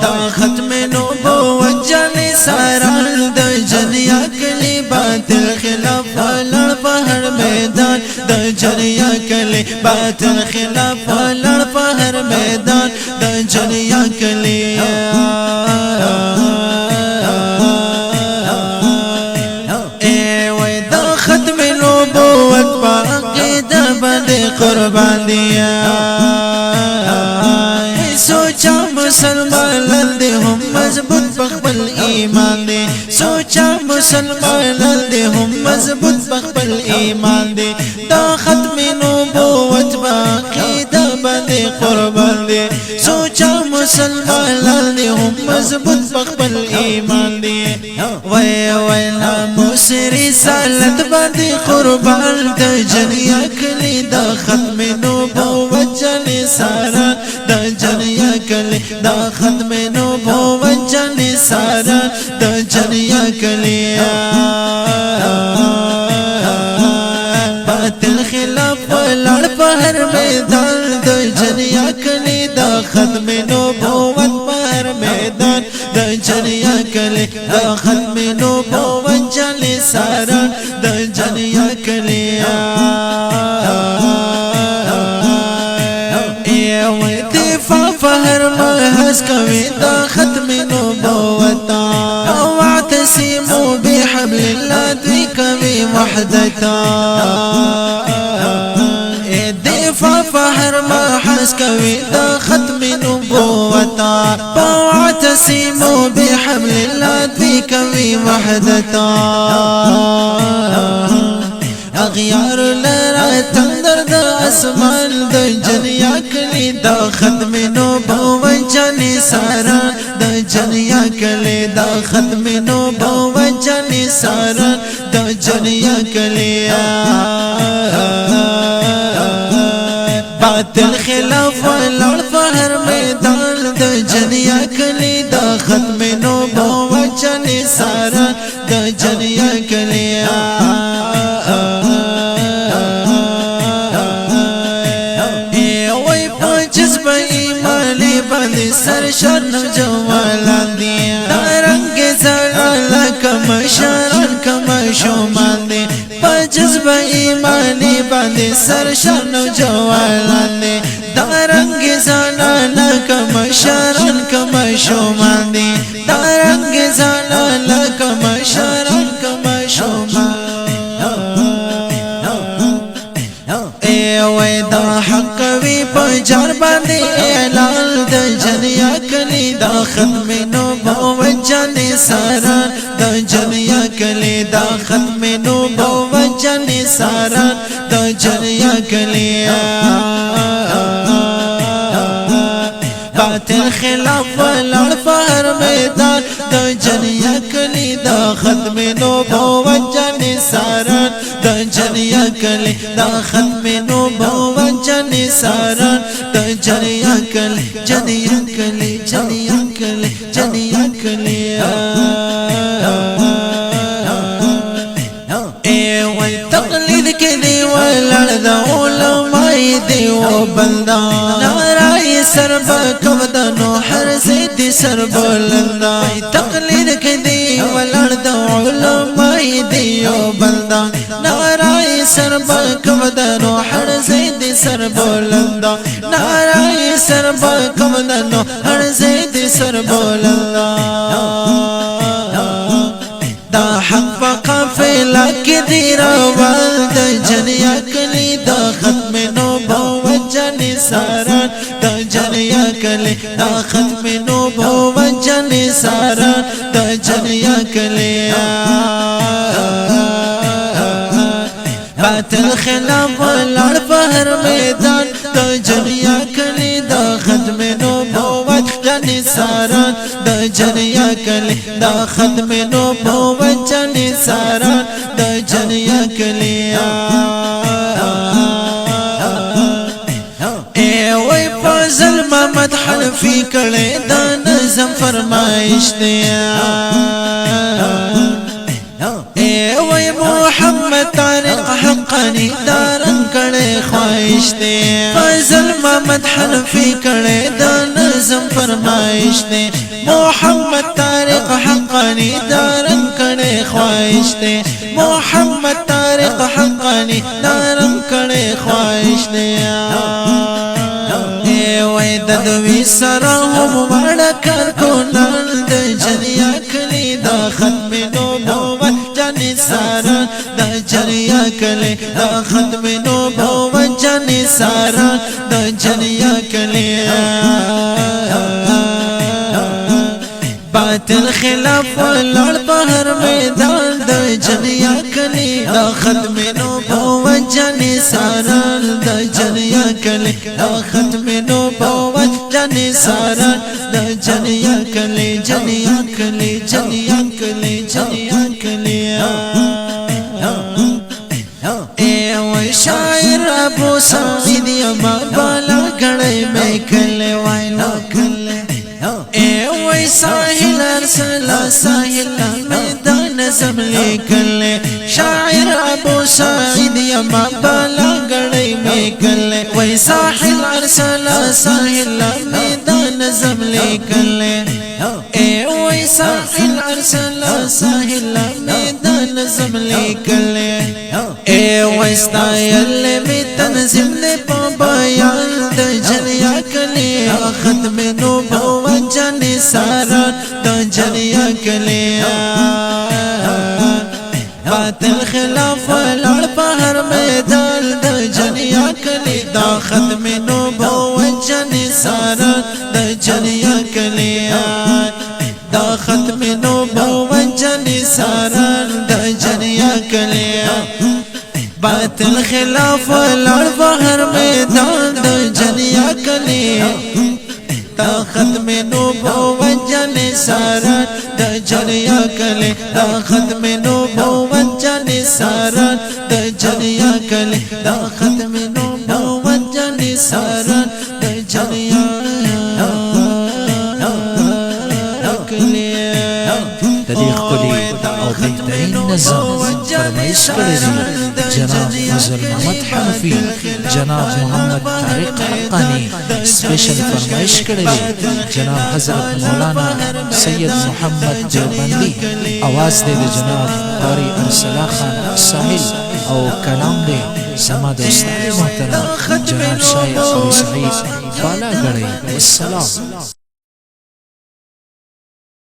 دا ختم نبوت جانی ساران دا جنیا کلی باطل خلاف لڑ پہر میدان دا جنیا کلی باطل خلاف لڑ پہر میدان دا جنیا کلی ختم نبوت باقی دا بند قربان دیا سوچا مسلمان دے ہم مضبوط بخبل ایمان دے سوچا مسلمان دے ہم مضبوط بخبل ایمان دے دا ختم نبوت باقی دا بند قربان دے سوچا مسلمان دے ہم مضبوط بخبل ایمان دے وینا موسری سالت بند قربان دا جنیا کلی دا ختم نبوت جانی سارا دا جنیا کلی دا ختم نبوت جانی سارا دا جنیا کلی باطل خلاف لڑ پہر میدان دا جنیا کلی دا ختم نبوت پہر میدان دا جنیا کلی دا ختم نبوت جانی سارا دا جنیا کلی فہر محض کوي دا ختم نبوتا واعتصموا بحبل الله دوی کوي وحدتا دفاع فہر محض کوي دا ختم نبوتا واعتصموا بحبل الله دوی کوي وحدتا اغیار لرا تندر دا اسمان دا جنیا کلی دا ختم نبوت جانی سارا دا جنیا کلی دا ختم نبوت جانی سارا دا جنیا کلی باطل خلاف لڑ پہر میدان دا جنیا کلی دا ختم نبوت جانی سارا دا جنیا کلی سرشار نوجوان دیا رنگ زلالا کمشاران کمشومان دی پجذب ایمانی باندی سرشار نوجوان دی رنگ زلالا کمشاران کمشومان دی رنگ زلالا کمشاران کمشومان وی دا حق وی پجار باندی اعلان دا جنیا کلی دا ختم نبوت جانی ساران دا جنیا کلی دا ختم نبوت جانی ساران دا جنیا کلی باطل خلاف لڑ پہر میدان دا جنیا کلی دا ختم نبوت جانی ساران دا جنیا کلی دا ختم نبوت جانی ساران دا جنیا کلی جنیا کلی جنیا کلی جنیا کلی تقلید کے دی ولڑ دا علماء دی و بندان نارائی سر بکم دا نو ہر زید سر بلندہ تقلید کے دی ولڑ دا علماء دی و بندان نارائی سر بکم دا نو ہر زید سر بلندہ نارائی سر بکم دا نو ہر زید سر بلندہ دا حق قافلہ کی دی روال دا جنیا کلی دا ختم نبوت جانی ساران دا جنیا کلی دا ختم نبوت جانی ساران دا جنیا کلی باطل خلاف لڑ پہر میدان دا جنیا کلی دا ختم نبوت جانی ساران دا جنیا کلی دا ختم نبوت جانی ساران دا جنیا کلی وی فضل محمد حنفی کڑے دا نظم فرمائش دیا وی محمد طارق حقانی دا رنگ کړي خواهش دې فیصل محمد حنفي کړي د نظم فرمایش دې محمد طارق حقانی دارن کړي خواهش دې محمد طارق حقانی دارن کړي خواهش دې وای د دوی سره هم وړه کار کونل د جنیا کلی دا ختم نبوت جاني سارا د جنیا کلی دا ختم نبوت جاني سارا د جنیا کلی باطل خلاف لړ بهر میدان د جنیا کلی دا ختم نبوت جاني سارا د جنیا کلی دا ختم نبوت جاني سارا د جنیا کلی جنیا کلی جنیا کلی جنیا کلی اے وای شاعر ابو سعید یما بالا غړې مې کله وای نو کله اے وای ساحل ارسلا ساحل میدان نظم لیکل شاعر ابو سعید یما بالا غړې مې کله وای ساحل ارسلا ساحل میدان نظم لیکل اے وای ساحل ارسلا ساحل میدان نظم لیکل اے وای ستایل می تنظیم نه په بیان د جنیا کلی ختم نبوت جاني سارا د جنیا کلی باطل خلاف لړ بهر میدان د جنیا کلی دا ختم نبوت جاني سارا د جنیا کلی دا ختم نبوت جاني سارا د جنیا کلی باطل خلاف لړ بهر میدان د جنیا کلی دا ختم نبوت جاني سارا د جنیا کلی دا ختم نبوت جاني سارا د جنیا کلی دا ختم نبوت جاني سارا د جنیا کلی تدې خپلې او بهترین نظم فرمایش کړی جناب فضل محمد حنفي جناب محمد طارق حقانی سپیشل فرمایش کړی جناب حضرت مولانا سید محمد دیوبندی आवाज دې جناب قاری ارسلا خان ساحل او کلام دې زما د استاد محترم جناب شایخ ابو سعید بالا غړي والسلام